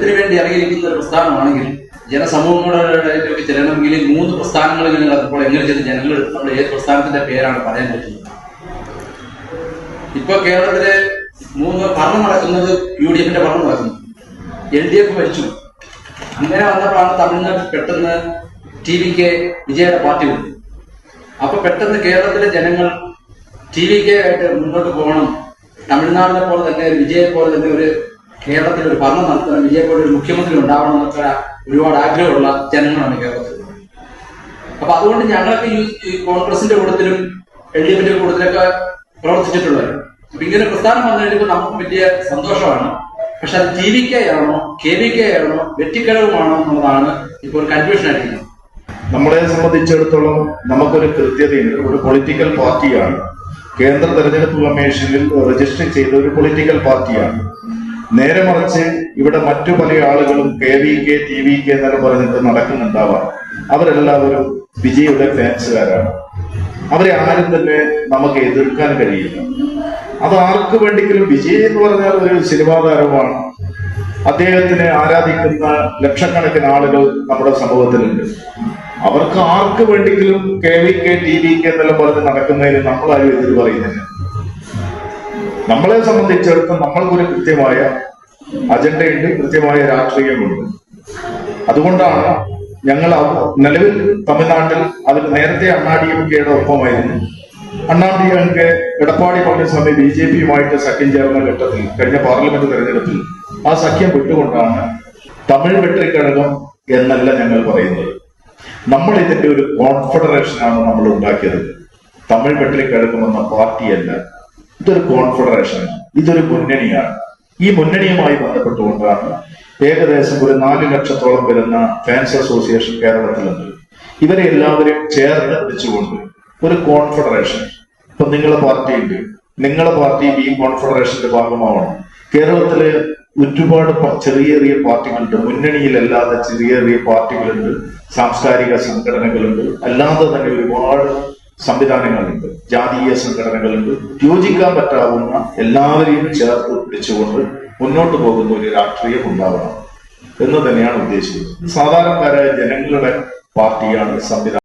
എന്തിനു വേണ്ടി ഇറങ്ങിയിരിക്കുന്ന ഒരു പ്രസ്ഥാനമാണെങ്കിൽ ജനസമൂഹങ്ങളിലേക്ക് ചെല്ലണമെങ്കിൽ 3 പ്രസ്ഥാനങ്ങളിൽ നടക്കുമ്പോൾ എങ്ങനെ ചെന്ന് ജനങ്ങൾ നമ്മൾ ഏത് പ്രസ്ഥാനത്തിന്റെ പേരാണ് പറയാൻ പറ്റുന്നത്? ഇപ്പൊ കേരളത്തിലെ 3 ഭരണം നടക്കുന്നത് UDF ഭരണം നടക്കുന്നു, LDF ഭരിച്ചു. അങ്ങനെ വന്നപ്പോഴാണ് തമിഴ്നാട്ടിൽ പെട്ടെന്ന് TVK വിജയുടെ പാർട്ടി വന്നു. അപ്പൊ പെട്ടെന്ന് കേരളത്തിലെ ജനങ്ങൾ TVK ആയിട്ട് മുന്നോട്ട് പോകണം, തമിഴ്നാടിനെ പോലെ തന്നെ വിജയെ പോലെ തന്നെ ഒരു കേരളത്തിൽ ഒരു ഭരണം നടത്തണം, വിജയെ പോലെ ഒരു മുഖ്യമന്ത്രി ഉണ്ടാവണം എന്നൊക്കെ ഒരുപാട് ആഗ്രഹമുള്ള ജനങ്ങളാണ് കേരളത്തിൽ. അപ്പൊ അതുകൊണ്ട് ഞങ്ങളൊക്കെ ഈ കോൺഗ്രസിന്റെ കൂട്ടത്തിലും LDFന്റെ കൂട്ടത്തിലൊക്കെ പ്രവർത്തിച്ചിട്ടുള്ളത്. അപ്പൊ ഇങ്ങനെ പ്രസ്ഥാനം വന്നു കഴിയുമ്പോൾ നമുക്ക് വലിയ സന്തോഷമാണ്. പക്ഷെ അത് TVK ആണോ KVK ആണോ വെറ്റിക്കടവുമാണോ എന്നുള്ളതാണ് ഇപ്പോൾ കൺഫ്യൂഷൻ ആയിരിക്കുന്നത്. നമ്മളെ സംബന്ധിച്ചിടത്തോളം നമുക്കൊരു കൃത്യതയുണ്ട്. ഒരു പൊളിറ്റിക്കൽ പാർട്ടിയാണ്, കേന്ദ്ര തെരഞ്ഞെടുപ്പ് കമ്മീഷനിൽ രജിസ്റ്റർ ചെയ്ത ഒരു പൊളിറ്റിക്കൽ പാർട്ടിയാണ്. നേരെ മറിച്ച് ഇവിടെ മറ്റു പല ആളുകളും KVK TVK എന്നൊക്കെ പറഞ്ഞിട്ട് നടക്കുന്നുണ്ടാവാം. അവരെല്ലാവരും വിജയുടെ ഫാൻസുകാരാണ്. അവരെ ആരും തന്നെ നമുക്ക് എതിർക്കാൻ കഴിയില്ല. അത് ആർക്ക് വേണ്ടിയെങ്കിലും വിജയ് എന്ന് പറഞ്ഞാൽ ഒരു സിനിമാ താരമാണ്. അദ്ദേഹത്തിനെ ആരാധിക്കുന്ന ലക്ഷക്കണക്കിന് ആളുകൾ നമ്മുടെ സമൂഹത്തിലുണ്ട്. അവർക്ക് ആർക്ക് വേണ്ടിയെങ്കിലും KVK TVK എന്നെല്ലാം പറഞ്ഞ് നടക്കുന്നതിന് നമ്മളാരും എതിര് പറയുന്നില്ല. നമ്മളെ സംബന്ധിച്ചിടത്തോളം നമ്മൾക്കൊരു കൃത്യമായ അജണ്ടയുണ്ട്, കൃത്യമായ രാഷ്ട്രീയമുണ്ട്. അതുകൊണ്ടാണ് ഞങ്ങൾ നിലവിൽ തമിഴ്നാട്ടിൽ അവർ നേരത്തെ അണ്ണാഡിഎംകെയുടെ ഒപ്പമായിരുന്നു. അണ്ണാഡിഎംകെ എടപ്പാടി പളനിസ്വാമി BJPയുമായിട്ട് സഖ്യം ചേർന്ന ഘട്ടത്തിൽ കഴിഞ്ഞ പാർലമെന്റ് തെരഞ്ഞെടുപ്പിൽ ആ സഖ്യം വിട്ടുകൊണ്ടാണ് തമിഴ് വെട്രിക്കഴകം എന്നല്ല ഞങ്ങൾ പറയുന്നത്. നമ്മൾ ഇതിന്റെ ഒരു കോൺഫെഡറേഷനാണ് നമ്മൾ ഉണ്ടാക്കിയത്. തമിഴ് വെട്രിക്കഴകം എന്ന പാർട്ടിയല്ല, ഇതൊരു കോൺഫെഡറേഷനാണ്, ഇതൊരു മുന്നണിയാണ്. ഈ മുന്നണിയുമായി ബന്ധപ്പെട്ടുകൊണ്ടാണ് ഏകദേശം ഒരു 4 ലക്ഷത്തോളം വരുന്ന ഫാൻസ് അസോസിയേഷൻ കേരളത്തിലുണ്ട്. ഇവരെ എല്ലാവരെയും ചേർന്ന് വെച്ചുകൊണ്ട് ഒരു കോൺഫെഡറേഷൻ. ഇപ്പൊ നിങ്ങളെ പാർട്ടിയുണ്ട്, നിങ്ങളെ പാർട്ടി ഈ കോൺഫെഡറേഷന്റെ ഭാഗമാവണം. കേരളത്തിലെ ഒരുപാട് ചെറിയ പാർട്ടികളുണ്ട്, മുന്നണിയിലല്ലാതെ ചെറിയ പാർട്ടികളുണ്ട്, സാംസ്കാരിക സംഘടനകളുണ്ട്, അല്ലാതെ തന്നെ ഒരുപാട് സംവിധാനങ്ങളുണ്ട്, ജാതീയ സംഘടനകളുണ്ട്. യോജിക്കാൻ പറ്റാവുന്ന എല്ലാവരെയും ചേർത്ത് പിടിച്ചുകൊണ്ട് മുന്നോട്ട് പോകുന്ന ഒരു രാഷ്ട്രീയം ഉണ്ടാവണം എന്ന് തന്നെയാണ് ഉദ്ദേശിക്കുന്നത്. സാധാരണക്കാരായ ജനങ്ങളുടെ പാർട്ടിയാണ് സംവിധാനം.